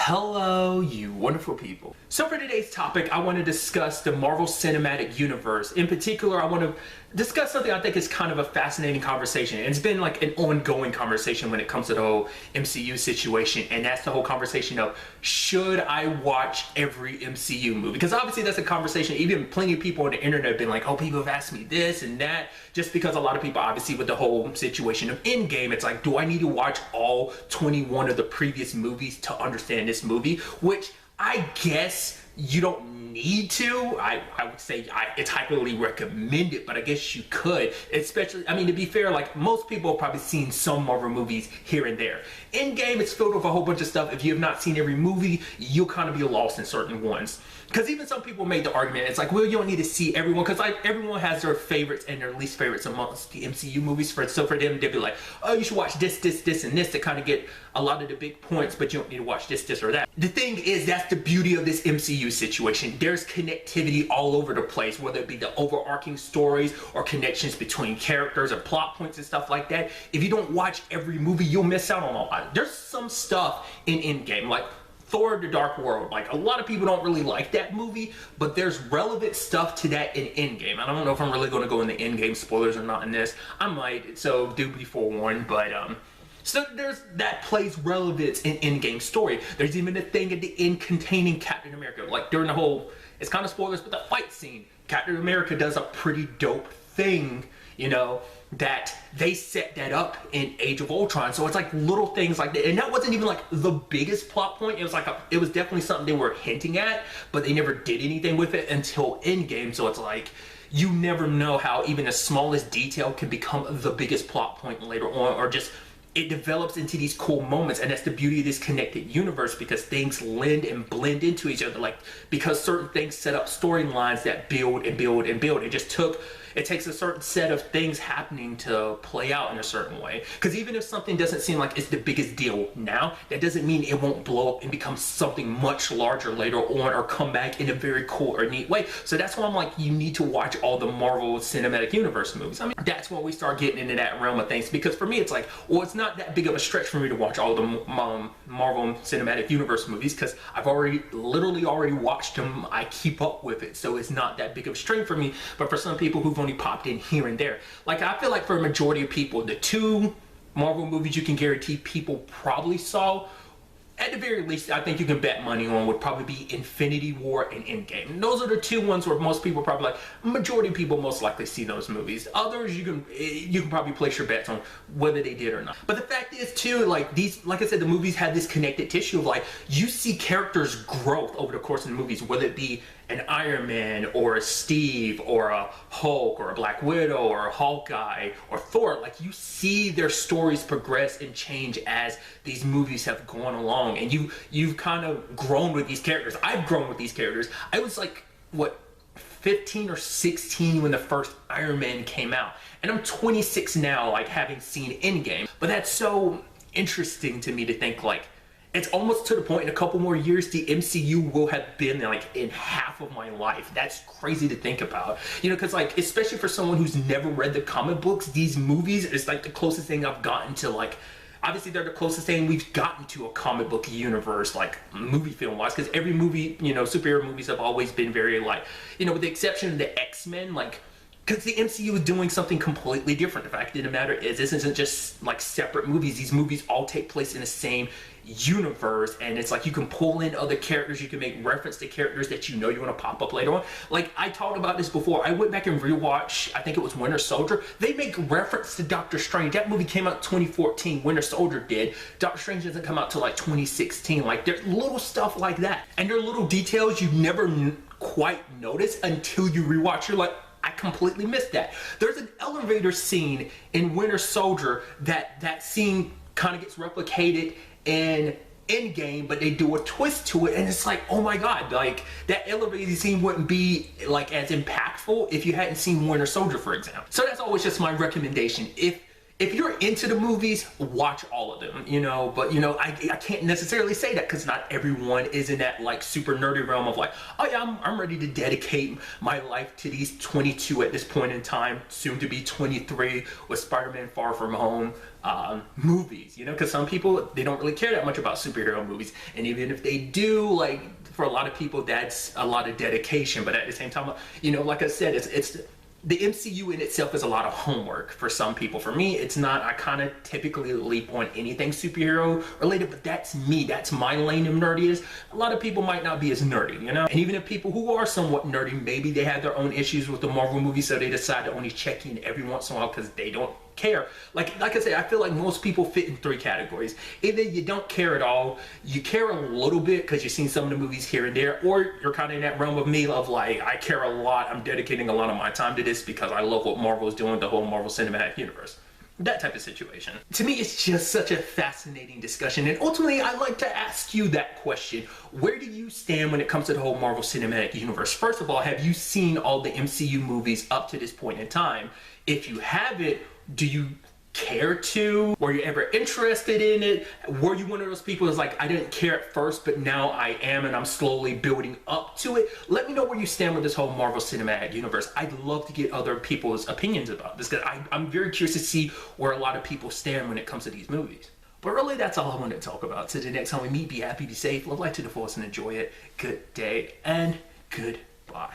Hello, you wonderful people. So for today's topic, I want to discuss the Marvel Cinematic Universe. In particular, I want to discuss something I think is kind of a fascinating conversation. And it's been like an ongoing conversation when it comes to the whole MCU situation. And that's the whole conversation of, should I watch every MCU movie? Because obviously that's a conversation, even plenty of people on the internet have been like, oh, people have asked me this and that. Just because a lot of people, obviously with the whole situation of Endgame, it's like, do I need to watch all 21 of the previous movies to understand this movie? Which I guess you don't need to. I would say it's highly recommended, but I guess you could. Especially, I mean, to be fair, like most people have probably seen some Marvel movies here and there. Endgame is filled with a whole bunch of stuff. If you have not seen every movie, you'll kind of be lost in certain ones. Because even some people made the argument, it's like, well, you don't need to see everyone, because like everyone has their favorites and their least favorites amongst the MCU movies. So for them, they'd be like, oh, you should watch this, and this to kind of get a lot of the big points, but you don't need to watch this, or that. The thing is, that's the beauty of this MCU situation. There's connectivity all over the place, whether it be the overarching stories or connections between characters or plot points and stuff like that. If you don't watch every movie, you'll miss out on a lot. There's some stuff in Endgame, like Thor: The Dark World. Like, a lot of people don't really like that movie, but there's relevant stuff to that in Endgame. I don't know if I'm really going to go into Endgame spoilers or not in this. I might, so do be forewarned, but so that plays relevance in Endgame story. There's even a thing at the end containing Captain America. Like during the whole, it's kind of spoilers, but the fight scene, Captain America does a pretty dope thing, you know, that they set that up in Age of Ultron. So it's like little things like that, and that wasn't even like the biggest plot point. It was like it was definitely something they were hinting at, but they never did anything with it until Endgame. So it's like, you never know how even the smallest detail can become the biggest plot point later on, or just it develops into these cool moments. And that's the beauty of this connected universe, because things lend and blend into each other, like because certain things set up storylines that build and build and build. It takes a certain set of things happening to play out in a certain way. Because even if something doesn't seem like it's the biggest deal now, that doesn't mean it won't blow up and become something much larger later on, or come back in a very cool or neat way. So that's why I'm like, you need to watch all the Marvel Cinematic Universe movies. I mean, that's when we start getting into that realm of things. Because for me, it's like, well, it's not that big of a stretch for me to watch all the Marvel Cinematic Universe movies, because I've literally already watched them. I keep up with it, so it's not that big of a strain for me. But for some people who've only popped in here and there, like I feel like for a majority of people, the two Marvel movies you can guarantee people probably saw, at the very least, I think you can bet money on, would probably be Infinity War and Endgame. And those are the two ones where most people probably, like, majority of people most likely see those movies. Others, you can probably place your bets on whether they did or not. But the fact is too, like these, like I said, the movies have this connected tissue of like, you see characters' growth over the course of the movies, whether it be an Iron Man or a Steve or a Hulk or a Black Widow or a Hawkeye or Thor. Like, you see their stories progress and change as these movies have gone along, and you've kind of grown with these characters. I've grown with these characters. I was like, what, 15 or 16 when the first Iron Man came out, and I'm 26 now, like having seen Endgame. But that's so interesting to me to think, like, it's almost to the point in a couple more years the MCU will have been like in half of my life. That's crazy to think about, you know, because like, especially for someone who's never read the comic books, these movies is like the closest thing I've gotten to, like, obviously they're the closest thing we've gotten to a comic book universe, like movie film wise, because every movie, you know, superhero movies have always been very like, you know, with the exception of the X-Men, like, because the MCU is doing something completely different. The fact of the matter is, this isn't just like separate movies. These movies all take place in the same universe, and it's like you can pull in other characters, you can make reference to characters that you know you're going to pop up later on. Like, I talked about this before. I went back and rewatched, I think it was Winter Soldier. They make reference to Doctor Strange. That movie came out 2014. Winter Soldier did. Doctor Strange doesn't come out till like 2016. Like, there's little stuff like that, and there are little details you never quite notice until you rewatch. You're like, I completely missed that. There's an elevator scene in Winter Soldier that scene kind of gets replicated in Endgame, but they do a twist to it, and it's like, oh my god, like, that elevator scene wouldn't be like as impactful if you hadn't seen Winter Soldier, for example. So that's always just my recommendation. If if you're into the movies, watch all of them, you know, but you know, I can't necessarily say that because not everyone is in that like super nerdy realm of like, oh yeah, I'm ready to dedicate my life to these 22 at this point in time, soon to be 23 with Spider-Man Far From Home movies, you know, because some people, they don't really care that much about superhero movies, and even if they do, like for a lot of people that's a lot of dedication, but at the same time, you know, like I said, it's the MCU in itself is a lot of homework for some people. For me, it's not. I kind of typically leap on anything superhero related, but that's me. That's my lane of nerdy is. A lot of people might not be as nerdy, you know? And even if people who are somewhat nerdy, maybe they have their own issues with the Marvel movies, so they decide to only check in every once in a while because they don't care. Like I said, I feel like most people fit in 3 categories. Either you don't care at all, you care a little bit because you've seen some of the movies here and there, or you're kind of in that realm of me of like, I care a lot, I'm dedicating a lot of my time to this because I love what Marvel is doing, the whole Marvel Cinematic Universe. That type of situation. To me, it's just such a fascinating discussion, and ultimately, I'd like to ask you that question. Where do you stand when it comes to the whole Marvel Cinematic Universe? First of all, have you seen all the MCU movies up to this point in time? If you haven't, do you care to? Were you ever interested in it? Were you one of those people who's like, I didn't care at first, but now I am, and I'm slowly building up to it? Let me know where you stand with this whole Marvel Cinematic Universe. I'd love to get other people's opinions about this, because I'm very curious to see where a lot of people stand when it comes to these movies. But really, that's all I wanted to talk about. So the next time we meet, be happy, be safe, live life to the fullest, and enjoy it. Good day, and goodbye.